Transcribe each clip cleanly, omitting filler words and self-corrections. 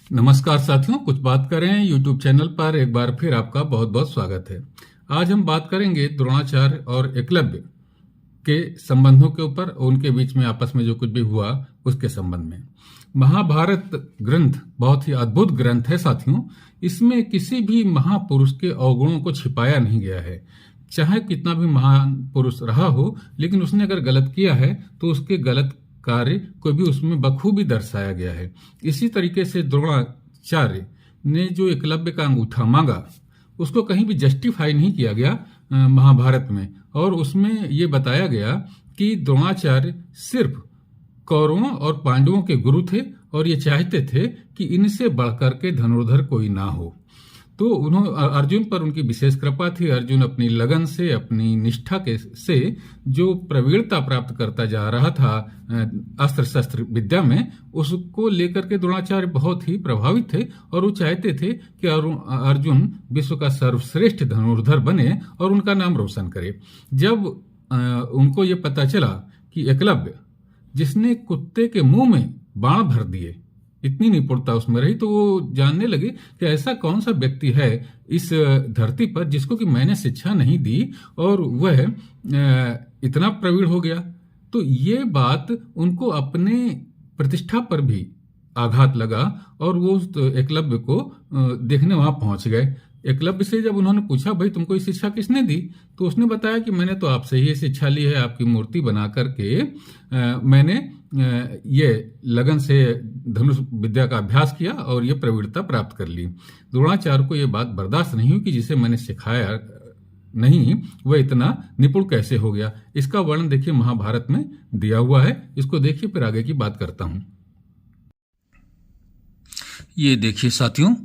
नमस्कार साथियों, कुछ बात करें यूट्यूब चैनल पर एक बार फिर आपका बहुत बहुत स्वागत है। आज हम बात करेंगे द्रोणाचार्य और एकलव्य के संबंधों के ऊपर, उनके बीच में आपस में जो कुछ भी हुआ उसके संबंध में। महाभारत ग्रंथ बहुत ही अद्भुत ग्रंथ है साथियों। इसमें किसी भी महापुरुष के अवगुणों को छिपाया नहीं गया है। चाहे कितना भी महान पुरुष रहा हो, लेकिन उसने अगर गलत किया है तो उसके गलत कार्य को भी उसमें बखूबी दर्शाया गया है। इसी तरीके से द्रोणाचार्य ने जो एकलव्य का अंगूठा मांगा उसको कहीं भी जस्टिफाई नहीं किया गया महाभारत में, और उसमें ये बताया गया कि द्रोणाचार्य सिर्फ कौरवों और पांडवों के गुरु थे और ये चाहते थे कि इनसे बढ़कर के धनुर्धर कोई ना हो। तो उन्होंने अर्जुन पर उनकी विशेष कृपा थी। अर्जुन अपनी लगन से, अपनी निष्ठा से जो प्रवीणता प्राप्त करता जा रहा था अस्त्र शस्त्र विद्या में, उसको लेकर के द्रोणाचार्य बहुत ही प्रभावित थे और वो चाहते थे कि अर्जुन विश्व का सर्वश्रेष्ठ धनुर्धर बने और उनका नाम रोशन करे। जब उनको ये पता चला कि एकलव्य, जिसने कुत्ते के मुंह में बाण भर दिए, इतनी निपुणता उसमें रही, तो वो जानने लगे कि ऐसा कौन सा व्यक्ति है इस धरती पर जिसको कि मैंने शिक्षा नहीं दी और वह इतना प्रवीण हो गया। तो ये बात उनको अपने प्रतिष्ठा पर भी आघात लगा और वो एकलव्य को देखने वहां पहुंच गए। एकलव्य से जब उन्होंने पूछा, भाई तुमको ये शिक्षा किसने दी, तो उसने बताया कि मैंने तो आपसे ही ये शिक्षा ली है। आपकी मूर्ति बना करके मैंने ये लगन से धनुष विद्या का अभ्यास किया और ये प्रवीणता प्राप्त कर ली। द्रोणाचार्य को ये बात बर्दाश्त नहीं हुई कि जिसे मैंने सिखाया नहीं वह इतना निपुण कैसे हो गया। इसका वर्णन देखिए महाभारत में दिया हुआ है। इसको देखिए, फिर आगे की बात करता हूं। ये देखिए साथियों,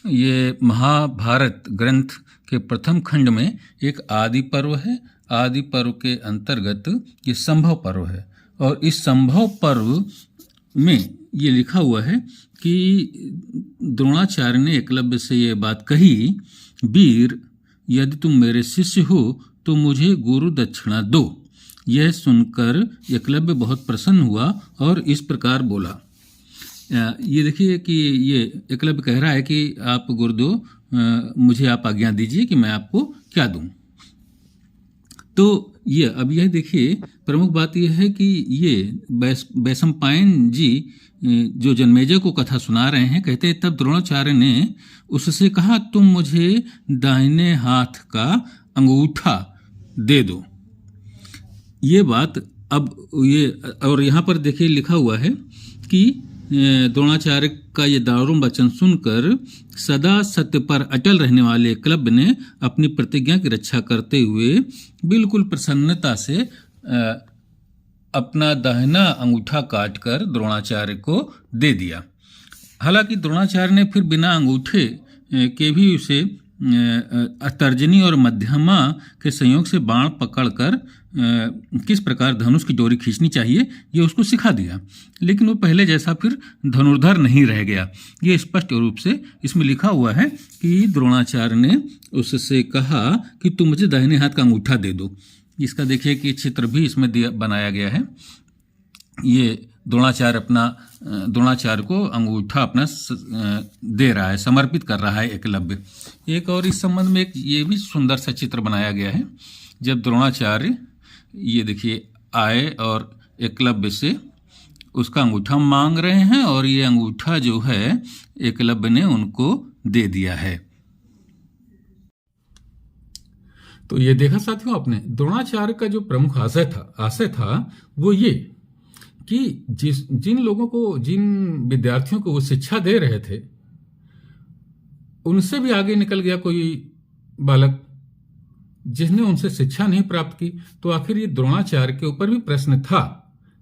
ये महाभारत ग्रंथ के प्रथम खंड में एक आदि पर्व है। आदि पर्व के अंतर्गत ये संभव पर्व है और इस संभव पर्व में ये लिखा हुआ है कि द्रोणाचार्य ने एकलव्य से ये बात कही, वीर, यदि तुम मेरे शिष्य हो तो मुझे गुरु दक्षिणा दो। यह सुनकर एकलव्य बहुत प्रसन्न हुआ और इस प्रकार बोला। ये देखिए कि ये एकलव्य कह रहा है कि आप गुरुदेव, मुझे आप आज्ञा दीजिए कि मैं आपको क्या दूं। तो ये अब यह देखिए, प्रमुख बात यह है कि ये वैशंपायन जी जो जन्मेजय को कथा सुना रहे हैं, कहते हैं तब द्रोणाचार्य ने उससे कहा, तुम मुझे दाहिने हाथ का अंगूठा दे दो। ये बात अब ये, और यहाँ पर देखिए लिखा हुआ है कि द्रोणाचार्य का ये दारुण वचन सुनकर सदा सत्य पर अटल रहने वाले एकलव्य ने अपनी प्रतिज्ञा की रक्षा करते हुए बिल्कुल प्रसन्नता से अपना दाहिना अंगूठा काटकर द्रोणाचार्य को दे दिया। हालांकि द्रोणाचार्य ने फिर बिना अंगूठे के भी उसे तर्जनी और मध्यमा के संयोग से बाण पकड़कर किस प्रकार धनुष की डोरी खींचनी चाहिए ये उसको सिखा दिया, लेकिन वो पहले जैसा फिर धनुर्धर नहीं रह गया। ये स्पष्ट रूप से इसमें लिखा हुआ है कि द्रोणाचार्य ने उससे कहा कि तुम मुझे दाहिने हाथ का अंगूठा दे दो। इसका देखिए कि चित्र भी इसमें बनाया गया है। ये द्रोणाचार्य को अंगूठा अपना दे रहा है, समर्पित कर रहा है एकलव्य। एक और इस संबंध में एक ये भी सुंदर सा चित्र बनाया गया है। जब द्रोणाचार्य ये देखिए आए और एकलव्य से उसका अंगूठा मांग रहे हैं और ये अंगूठा जो है एकलव्य ने उनको दे दिया है। तो ये देखा साथियों आपने, द्रोणाचार्य का जो प्रमुख आशय था वो ये कि जिन लोगों को, जिन विद्यार्थियों को वो शिक्षा दे रहे थे, उनसे भी आगे निकल गया कोई बालक जिसने उनसे शिक्षा नहीं प्राप्त की। तो आखिर ये द्रोणाचार्य के ऊपर भी प्रश्न था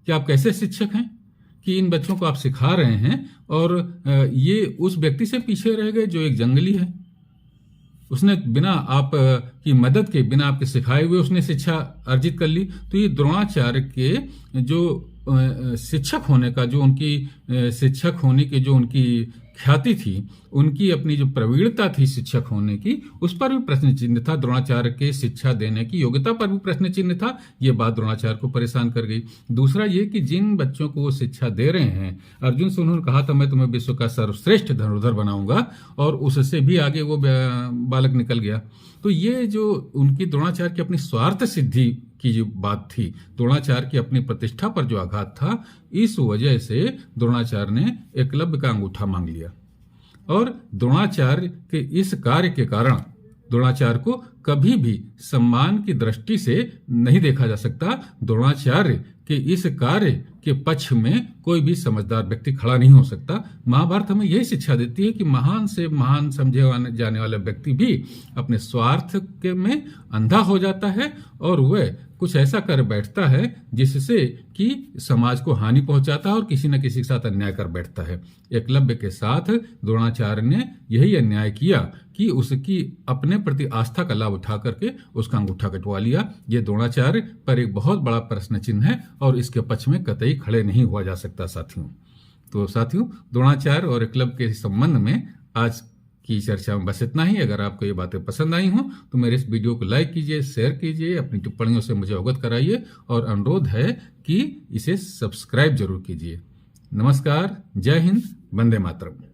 कि आप कैसे शिक्षक हैं कि इन बच्चों को आप सिखा रहे हैं और ये उस व्यक्ति से पीछे रह गए जो एक जंगली है। उसने बिना आप की मदद के, बिना आपके सिखाए हुए उसने शिक्षा अर्जित कर ली। तो ये द्रोणाचार्य के जो शिक्षक होने का, जो उनकी शिक्षक होने की जो उनकी ख्याति थी, उनकी अपनी जो प्रवीणता थी शिक्षक होने की, उस पर भी प्रश्न चिन्ह था। द्रोणाचार्य के शिक्षा देने की योग्यता पर भी प्रश्न चिन्ह था। ये बात द्रोणाचार्य को परेशान कर गई। दूसरा ये कि जिन बच्चों को वो शिक्षा दे रहे हैं, अर्जुन से उन्होंने कहा था मैं तुम्हें विश्व का सर्वश्रेष्ठ धनुर्धर बनाऊंगा, और उससे भी आगे वो बालक निकल गया। तो ये जो उनकी द्रोणाचार्य की अपनी स्वार्थ सिद्धि की जो बात थी, द्रोणाचार्य की अपनी प्रतिष्ठा पर जो आघात था, इस वजह से द्रोणाचार्य ने एकलव्य का अंगूठा मांग लिया। और द्रोणाचार्य के इस कार्य के कारण द्रोणाचार्य को कभी भी सम्मान की दृष्टि से नहीं देखा जा सकता। द्रोणाचार्य के इस कार्य के पक्ष में कोई भी समझदार व्यक्ति खड़ा नहीं हो सकता। महाभारत हमें यही शिक्षा देती है कि महान से महान समझे जाने वाला व्यक्ति भी अपने स्वार्थ के में अंधा हो जाता है, और वह कुछ ऐसा कर बैठता है जिससे कि समाज को हानि पहुंचाता है और किसी न किसी के साथ अन्याय कर बैठता है। एकलव्य के साथ द्रोणाचार्य ने यही अन्याय किया कि उसकी अपने प्रति आस्था का लाभ उठा करके उसका अंगूठा कटवा लिया। ये द्रोणाचार्य पर एक बहुत बड़ा प्रश्न चिन्ह है और इसके पक्ष में कतई खड़े नहीं हुआ जा सकता साथियों। तो साथियों, द्रोणाचार्य और एकलव्य के संबंध में आज की चर्चा में बस इतना ही। अगर आपको ये बातें पसंद आई हों तो मेरे इस वीडियो को लाइक कीजिए, शेयर कीजिए, अपनी टिप्पणियों से मुझे अवगत कराइए, और अनुरोध है कि इसे सब्सक्राइब जरूर कीजिए। नमस्कार, जय हिंद, वंदे मातरम।